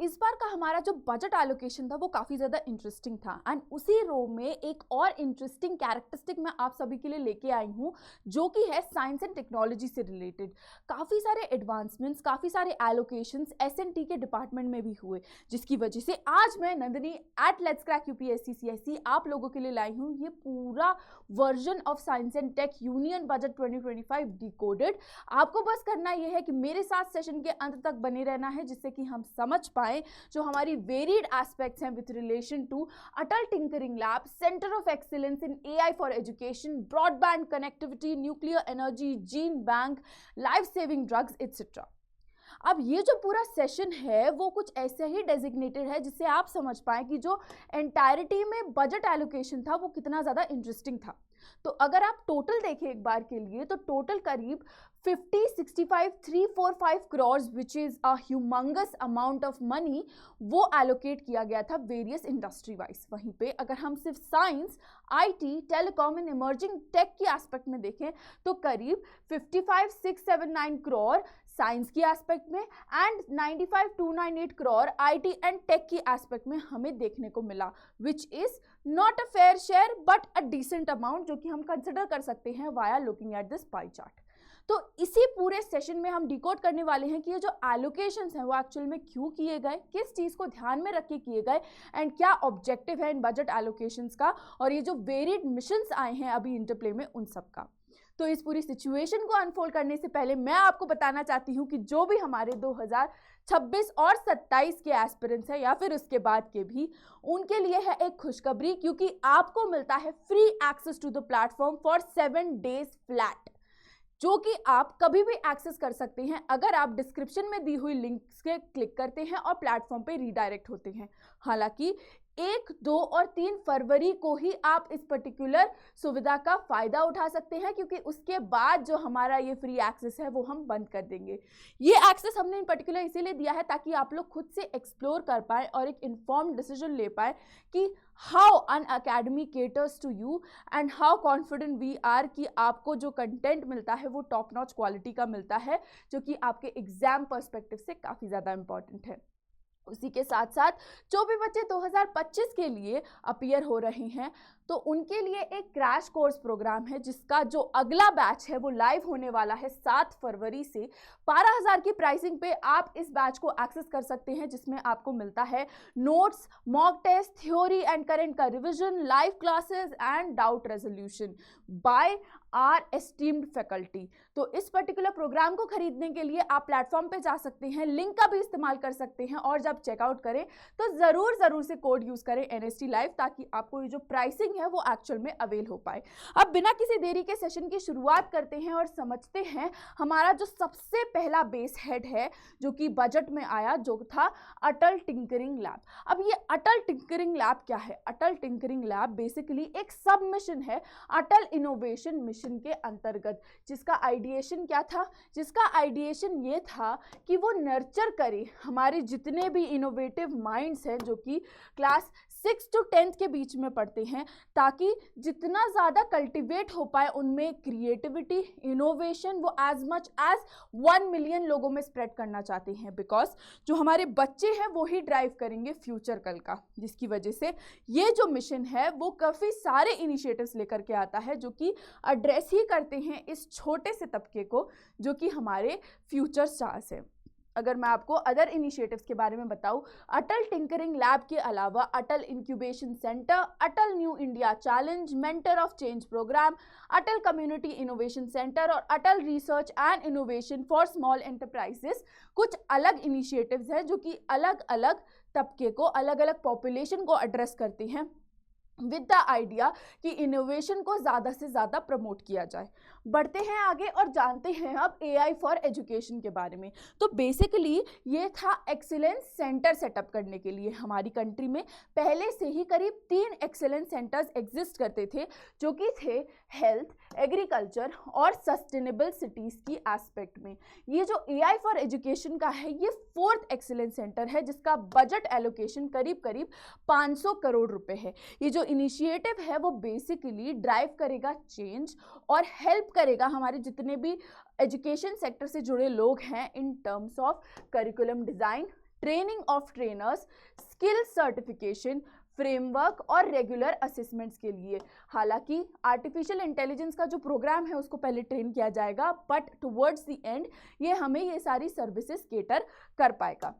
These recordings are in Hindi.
इस बार का हमारा जो बजट एलोकेशन था वो काफ़ी ज़्यादा इंटरेस्टिंग था एंड उसी रो में एक और इंटरेस्टिंग कैरेक्टरिस्टिक मैं आप सभी के लिए लेके आई हूँ जो कि है साइंस एंड टेक्नोलॉजी से रिलेटेड। काफ़ी सारे एडवांसमेंट्स, काफ़ी सारे एलोकेशंस एसएनटी के डिपार्टमेंट में भी हुए, जिसकी वजह से आज मैं Nandini at let's crack UPSC CSC आप लोगों के लिए लाई हूँ ये पूरा version of science and tech union budget 2025 decoded. आपको बस करना यह है कि मेरे साथ सेशन के अंत तक बने रहना है, जिससे कि हम समझ पाए जो हमारी वेरिड एस्पेक्ट्स हैं with relation to Atal tinkering lab, centre of excellence in AI for education, broadband connectivity, nuclear energy, gene bank, life saving drugs etcetera. अब ये जो पूरा सेशन है वो कुछ ऐसे ही डेजिग्नेटेड है जिससे आप समझ पाए कि जो एंटायरिटी में बजट एलोकेशन था वो कितना ज़्यादा इंटरेस्टिंग था। तो अगर आप टोटल देखें एक बार के लिए तो टोटल करीब 50-65-345 crore which is a humongous amount of money वो एलोकेट किया गया था वेरियस इंडस्ट्री वाइज। वहीं पे अगर हम सिर्फ science, IT, telecom and emerging tech के एस्पेक्ट में देखें तो करीब 55,679 करोड़ साइंस की एस्पेक्ट में and 95,298 crore IT and tech की एस्पेक्ट में हमें देखने को मिला, which is not a fair share but a decent amount जो कि हम कंसिडर कर सकते हैं via looking at this pie chart. तो इसी पूरे सेशन में हम डिकोड करने वाले हैं कि ये जो एलोकेशंस हैं वो एक्चुअल में क्यों किए गए, किस चीज़ को ध्यान में रख के किए गए एंड क्या ऑब्जेक्टिव है इन बजट एलोकेशंस का, और ये जो वेरिड मिशंस आए हैं अभी इंटरप्ले में उन सब का। तो इस पूरी सिचुएशन को अनफोल्ड करने से पहले मैं आपको बताना चाहती हूँ कि जो भी हमारे 2026 और 27 के एस्पिरेंट्स हैं या फिर उसके बाद के भी, उनके लिए है एक खुशखबरी, क्योंकि आपको मिलता है free access to the platform for 7 days flat, जो कि आप कभी भी एक्सेस कर सकते हैं अगर आप डिस्क्रिप्शन में दी हुई लिंक्स के क्लिक करते हैं और प्लेटफॉर्म पे रीडायरेक्ट होते हैं। हालांकि 1, 2 और 3 फरवरी को ही आप इस पर्टिकुलर सुविधा का फ़ायदा उठा सकते हैं, क्योंकि उसके बाद जो हमारा ये फ्री एक्सेस है वो हम बंद कर देंगे। ये एक्सेस हमने इन पर्टिकुलर इसीलिए दिया है ताकि आप लोग खुद से एक्सप्लोर कर पाएँ और एक इन्फॉर्म्ड डिसीजन ले पाए कि how Unacademy caters to you and how confident we are कि आपको जो कंटेंट मिलता है वो टॉप नॉच क्वालिटी का मिलता है, जो कि आपके एग्जाम पर्सपेक्टिव से काफ़ी ज़्यादा इंपॉर्टेंट है। उसी के साथ साथ जो भी बच्चे 2025 के लिए अपीयर हो रहे हैं तो उनके लिए एक क्रैश कोर्स प्रोग्राम है जिसका जो अगला बैच है वो लाइव होने वाला है 7 फरवरी से। 12,000 की प्राइसिंग पे आप इस बैच को एक्सेस कर सकते हैं, जिसमें आपको मिलता है notes, mock test, theory and current का revision, live classes and doubt resolution by our esteemed faculty. तो इस पर्टिकुलर प्रोग्राम को खरीदने के लिए आप प्लेटफॉर्म पे जा सकते हैं, लिंक का भी इस्तेमाल कर सकते हैं और जब चेकआउट करें तो ज़रूर से कोड यूज़ करें NST लाइव, ताकि आपको ये जो प्राइसिंग है वो एक्चुअल में अवेल हो पाए। अब बिना किसी देरी के सेशन की शुरुआत करते हैं और समझते हैं हमारा जो सबसे पहला बेस हेड है जो कि बजट में आया, जो था अटल टिंकरिंग लैब। अब ये अटल टिंकरिंग लैब क्या है? अटल टिंकरिंग लैब बेसिकली एक सब मिशन है अटल इनोवेशन मिशन के अंतर्गत, जिसका आइडिएशन क्या था? जिसका आइडिएशन ये था कि वो नर्चर करे हमारे जितने भी इनोवेटिव माइंड्स हैं जो कि क्लास 6 to 10 के बीच में पढ़ते हैं, ताकि जितना ज़्यादा कल्टिवेट हो पाए उनमें क्रिएटिविटी, इनोवेशन, वो एज मच एज 1 मिलियन लोगों में स्प्रेड करना चाहते हैं। बिकॉज जो हमारे बच्चे हैं वो ही ड्राइव करेंगे फ्यूचर कल का, जिसकी वजह से ये जो मिशन है वो काफ़ी सारे इनिशिएटिव्स लेकर के आता है जो कि एड्रेस ही करते हैं इस छोटे से तबके को जो कि हमारे फ्यूचर स्टार्स हैं। अगर मैं आपको अदर इनिशिएटिव्स के बारे में बताऊं, अटल टिंकरिंग लैब के अलावा Atal incubation centre, Atal new India challenge, mentor of change programme, Atal community innovation centre और Atal research and innovation for small enterprises कुछ अलग इनिशिएटिव्स हैं जो कि अलग अलग तबके को, अलग अलग पॉपुलेशन को एड्रेस करते हैं विद द आइडिया कि इनोवेशन को ज़्यादा से ज़्यादा प्रमोट किया जाए। बढ़ते हैं आगे और जानते हैं अब AI फॉर एजुकेशन के बारे में। तो बेसिकली ये था एक्सीलेंस सेंटर सेटअप करने के लिए। हमारी कंट्री में पहले से ही करीब 3 एक्सीलेंस सेंटर्स एग्जिस्ट करते थे जो कि थे हेल्थ, एग्रीकल्चर और सस्टेनेबल सिटीज़ की एस्पेक्ट में। ये जो AI फॉर एजुकेशन का है ये 4th एक्सीलेंस सेंटर है जिसका बजट एलोकेशन करीब करीब 500 करोड़ रुपए है। ये जो इनिशिएटिव है वो बेसिकली ड्राइव करेगा चेंज और हेल्प करेगा हमारे जितने भी एजुकेशन सेक्टर से जुड़े लोग हैं in terms of curriculum design, training of trainers, skill certification, framework और रेगुलर असेसमेंट्स के लिए। हालांकि आर्टिफिशियल इंटेलिजेंस का जो प्रोग्राम है उसको पहले ट्रेन किया जाएगा, बट टुवर्ड्स द एंड ये हमें ये सारी सर्विसेज केटर कर पाएगा।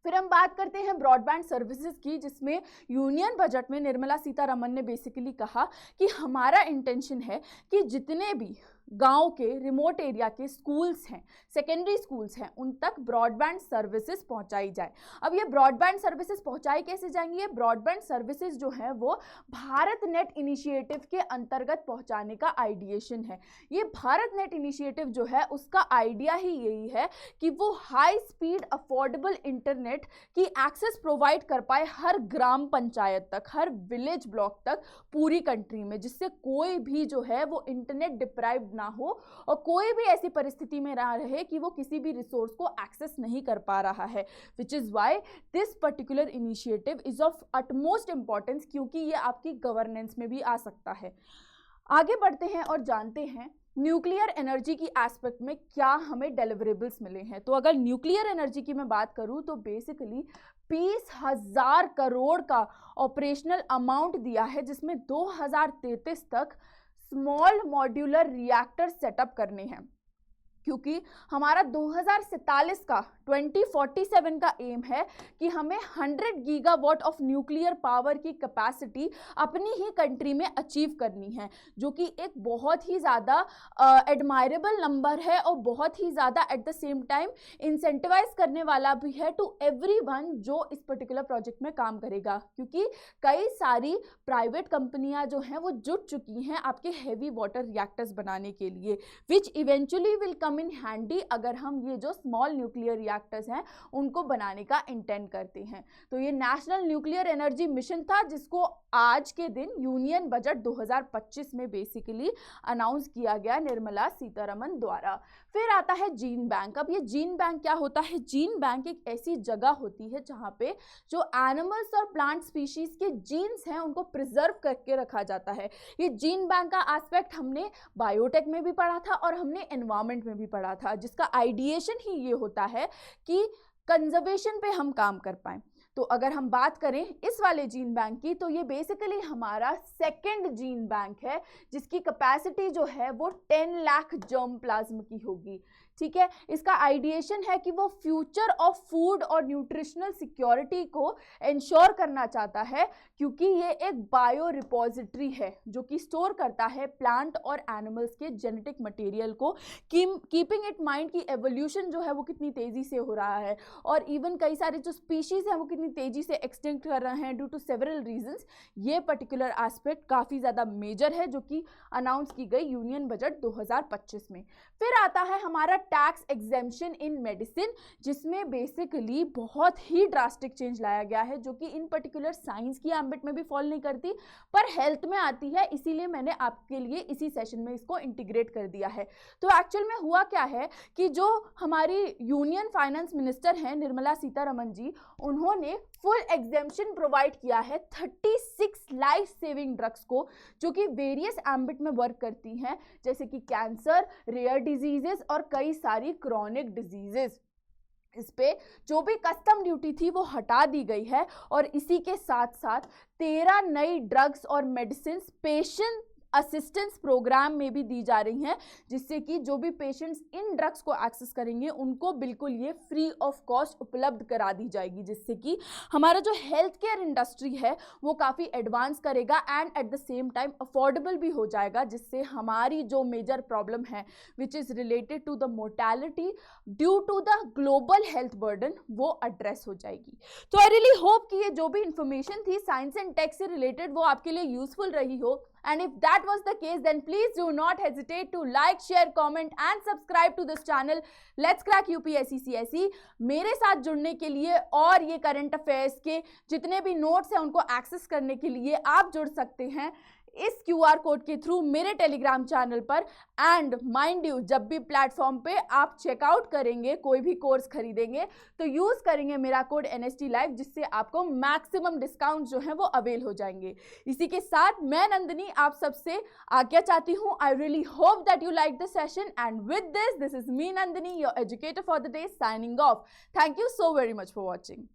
फिर हम बात करते हैं ब्रॉडबैंड सर्विसेज की, जिसमें यूनियन बजट में निर्मला सीतारमण ने बेसिकली कहा कि हमारा इंटेंशन है कि जितने भी गांव के रिमोट एरिया के स्कूल्स हैं, सेकेंडरी स्कूल्स हैं, उन तक ब्रॉडबैंड सर्विसेज पहुंचाई जाए। अब ये ब्रॉडबैंड सर्विसेज पहुंचाई कैसे जाएंगी? ये ब्रॉडबैंड सर्विसेज जो है वो भारत नेट इनिशिएटिव के अंतर्गत पहुंचाने का आइडिएशन है। ये भारत नेट इनिशिएटिव जो है उसका आइडिया ही यही है कि वो हाई स्पीड अफोर्डेबल इंटरनेट की एक्सेस प्रोवाइड कर पाए हर ग्राम पंचायत तक, हर विलेज ब्लॉक तक, पूरी कंट्री में, जिससे कोई भी जो है वो इंटरनेट डिप्राइव्ड ना हो और कोई भी ऐसी परिस्थिति में ना रहे कि वो किसी भी रिसोर्स को एक्सेस नहीं कर पा रहा है। Which is why this particular initiative is of utmost importance, क्योंकि ये आपकी गवर्नेंस में भी आ सकता है। आगे बढ़ते हैं और जानते हैं न्यूक्लियर एनर्जी की एस्पेक्ट में क्या हमें डिलीवरेबल्स मिले हैं। तो अगर न्यूक्लियर एनर्जी की मैं बात करूं तो बेसिकली 20,000 करोड़ का ऑपरेशनल अमाउंट दिया है, जिसमें 2033 तक स्मॉल मॉड्यूलर रिएक्टर सेटअप करने हैं, क्योंकि हमारा 2047 का 2047 का एम है कि हमें 100 गीगावाट ऑफ न्यूक्लियर पावर की कैपेसिटी अपनी ही कंट्री में अचीव करनी है, जो कि एक बहुत ही ज़्यादा एडमायरेबल नंबर है और बहुत ही ज़्यादा at the same time incentivise करने वाला भी है टू एवरीवन जो इस पर्टिकुलर प्रोजेक्ट में काम करेगा, क्योंकि कई सारी प्राइवेट कंपनियां जो हैं वो जुट चुकी हैं आपके हैवी वाटर रिएक्टर्स बनाने के लिए, which eventually will come in handy अगर हम ये जो स्मॉल न्यूक्लियर रिएक्टर्स हैं उनको बनाने का इंटेंड करते हैं। तो ये नेशनल न्यूक्लियर एनर्जी मिशन था, जिसको आज के दिन यूनियन बजट 2025 में बेसिकली अनाउंस किया गया निर्मला सीतारमण द्वारा। फिर आता है जीन बैंक। अब ये जीन बैंक क्या होता है? जीन बैंक एक ऐसी जगह होती है जहाँ पे जो एनिमल्स और प्लांट स्पीशीज के जीन्स हैं उनको प्रिजर्व करके रखा जाता है। ये जीन बैंक का एस्पेक्ट हमने बायोटेक में भी पढ़ा था और हमने एनवायरमेंट में भी पढ़ा था, जिसका आइडिएशन ही ये होता है कि कंजर्वेशन पे हम काम कर पाएं। तो अगर हम बात करें इस वाले जीन बैंक की, तो ये बेसिकली हमारा सेकंड जीन बैंक है, जिसकी कैपेसिटी जो है वो 10 लाख जर्म प्लाज्म की होगी। ठीक है, इसका आइडिएशन है कि वो फ्यूचर ऑफ फूड और न्यूट्रिशनल सिक्योरिटी को इंश्योर करना चाहता है, क्योंकि ये एक बायो रिपोजिटरी है जो कि स्टोर करता है प्लांट और एनिमल्स के जेनेटिक मटेरियल को, कीपिंग इट माइंड कि एवोल्यूशन जो है वो कितनी तेजी से हो रहा है और इवन कई सारे जो स्पीशीज हैं वो कितनी तेजी से एक्सटिंक्ट कर रहे हैं ड्यू टू सेवरल रीजंस। ये पर्टिकुलर एस्पेक्ट काफ़ी ज़्यादा मेजर है जो कि अनाउंस की गई यूनियन बजट 2025 में। फिर आता है हमारा टैक्स एग्जेम्पशन इन मेडिसिन, जिसमें बेसिकली बहुत ही ड्रास्टिक चेंज लाया गया है, जो कि इन पर्टिकुलर साइंस की एम्बिट में भी फॉल नहीं करती पर हेल्थ में आती है, इसीलिए मैंने आपके लिए इसी सेशन में इसको इंटीग्रेट कर दिया है। तो एक्चुअल में हुआ क्या है कि जो हमारी यूनियन फाइनेंस मिनिस्टर हैं निर्मला सीतारमण जी, उन्होंने फुल एग्जेम्पशन प्रोवाइड किया है 36 लाइफ सेविंग ड्रग्स को, जो कि वेरियस एम्बिट में वर्क करती हैं, जैसे कि कैंसर, रेयर डिजीजेस और कई सारी क्रॉनिक डिजीजेस। इस पे जो भी कस्टम ड्यूटी थी वो हटा दी गई है और इसी के साथ साथ 13 नई ड्रग्स और मेडिसिन पेशेंट असिस्टेंस प्रोग्राम में भी दी जा रही हैं, जिससे कि जो भी पेशेंट्स इन ड्रग्स को एक्सेस करेंगे उनको बिल्कुल ये फ्री ऑफ कॉस्ट उपलब्ध करा दी जाएगी, जिससे कि हमारा जो हेल्थ केयर इंडस्ट्री है वो काफ़ी एडवांस करेगा and at the same time affordable भी हो जाएगा, जिससे हमारी जो मेजर प्रॉब्लम है which is related to the mortality due to the global health burden वो एड्रेस हो जाएगी। तो आई रियली होप कि ये जो भी इंफॉर्मेशन थी साइंस एंड टेक से रिलेटेड वो आपके लिए यूजफुल रही हो। And if that was the case, then please do not hesitate to like, share, comment and subscribe to this channel. Let's crack UPSC CSE। मेरे साथ जुड़ने के लिए और ये करंट अफेयर्स के जितने भी नोट्स हैं उनको एक्सेस करने के लिए आप जुड़ सकते हैं इस QR कोड के थ्रू मेरे टेलीग्राम चैनल पर। एंड माइंड यू, जब भी प्लेटफॉर्म पे आप चेकआउट करेंगे, कोई भी कोर्स खरीदेंगे, तो यूज करेंगे मेरा कोड NST Live, जिससे आपको मैक्सिमम डिस्काउंट जो है वो अवेल हो जाएंगे। इसी के साथ मैं नंदिनी आप सबसे आज्ञा चाहती हूँ। I really hope that you like the session, and with this is me Nandini, your educator for the day, signing off. Thank you so very much for watching.